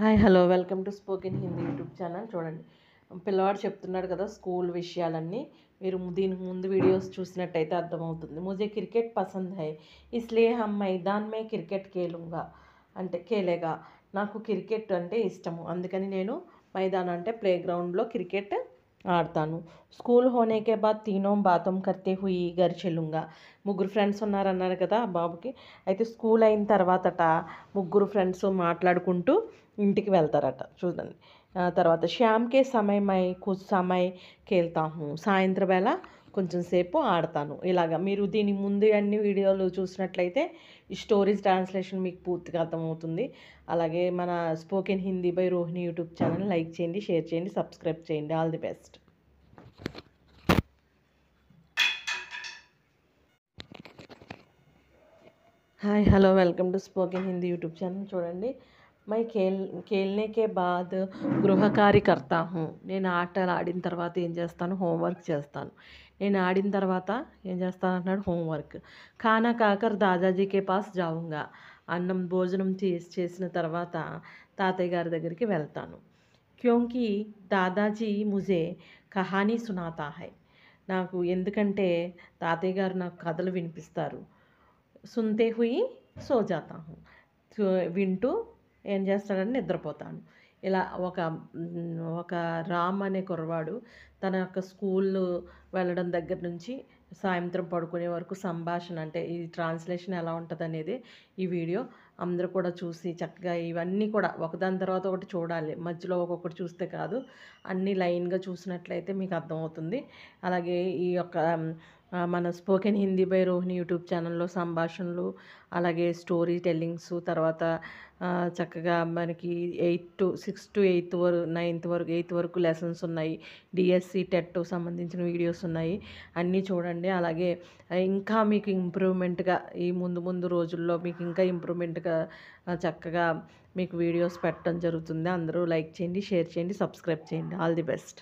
Hi hello welcome to spoken Hindi YouTube channel. చూడండి, పిల్లవాడు చెప్తున్నాడు కదా స్కూల్ విషయాలన్నీ. మీరు దీనికి ముందు వీడియోస్ చూసినట్టయితే అర్థమవుతుంది. ముझे క్రికెట్ పసంద్ హై ఇస్లియే హమ్ మైదాన్ మే క్రికెట్ ఖేలుంగా అంటే ఖేలేగా. నాకు క్రికెట్ అంటే ఇష్టము, అందుకని నేను మైదాన్ అంటే ప్లే గ్రౌండ్లో క్రికెట్ ఆడతాను. స్కూల్ హోనేకే బాద్ తీనోం బాతం కర్తే హుయి గర్ చెల్లుంగా. ముగ్గురు ఫ్రెండ్స్ ఉన్నారన్నారు కదా ఆ బాబుకి. అయితే స్కూల్ అయిన తర్వాతట ముగ్గురు ఫ్రెండ్స్ మాట్లాడుకుంటూ ఇంటికి వెళ్తారట. చూడండి, తర్వాత శ్యామ్కే సమయమై కుछ समय खेलता हूँ. సాయంత్రం వేళ కొంచెం సేపు ఆడతాను. ఇలాగ మీరు దీని ముందు అన్ని వీడియోలు చూసినట్లయితే ఈ స్టోరీస్ ట్రాన్స్లేషన్ మీకు పూర్తిగా అర్థమవుతుంది. అలాగే మన spoken Hindi by Rohini YouTube channel like చేయండి, షేర్ చేయండి, సబ్స్క్రైబ్ చేయండి. All the best. Hi hello welcome to spoken Hindi YouTube channel. చూడండి, మై खेलने के बाद గృహ కార్య కర్తా హూ. నేను ఆటలు ఆడిన తర్వాత ఏం చేస్తాను, హోంవర్క్ చేస్తాను. నేను ఆడిన తర్వాత ఏం చేస్తాను అంటున్నాడు, హోంవర్క్. ఖానా కాకర్ దాదాజీకే పాస్ జావుంగా. అన్నం భోజనం చేసిన తర్వాత తాతయ్య గారి దగ్గరికి వెళ్తాను. క్యోంకి దాదాజీ ముझे కహానీ సునాతా హై. నాకు ఎందుకంటే తాతయ్య గారు నాకు కథలు వినిపిస్తారు. సున్తే హుయి సో జాతా హూ. వింటూ ఏం చేస్తాడని నిద్రపోతాను. ఇలా ఒక రామ్ అనే కుర్రవాడు తన యొక్క స్కూల్ వెళ్ళడం దగ్గర నుంచి సాయంత్రం పడుకునే వరకు సంభాషణ, అంటే ఈ ట్రాన్స్లేషన్ ఎలా ఉంటుంది అనేది ఈ వీడియో అందరూ కూడా చూసి చక్కగా ఇవన్నీ కూడా ఒకదాని తర్వాత ఒకటి చూడాలి. మధ్యలో ఒక్కొక్కటి చూస్తే కాదు, అన్నీ లైన్గా చూసినట్లయితే మీకు అర్థమవుతుంది. అలాగే ఈ యొక్క మన spoken Hindi by Rohini YouTube ఛానల్లో సంభాషణలు, అలాగే స్టోరీ టెల్లింగ్స్, తర్వాత చక్కగా మనకి 6 to 8 వరకు 8th వరకు లెసన్స్ ఉన్నాయి. డిఎస్సి టెట్ సంబంధించిన వీడియోస్ ఉన్నాయి. అన్నీ చూడండి. అలాగే ఇంకా మీకు ఇంప్రూవ్మెంట్గా ఈ ముందు రోజుల్లో మీకు ఇంకా ఇంప్రూవ్మెంట్గా చక్కగా మీకు వీడియోస్ పెట్టడం జరుగుతుంది. అందరూ లైక్ చేయండి, షేర్ చేయండి, సబ్స్క్రైబ్ చేయండి. All the best.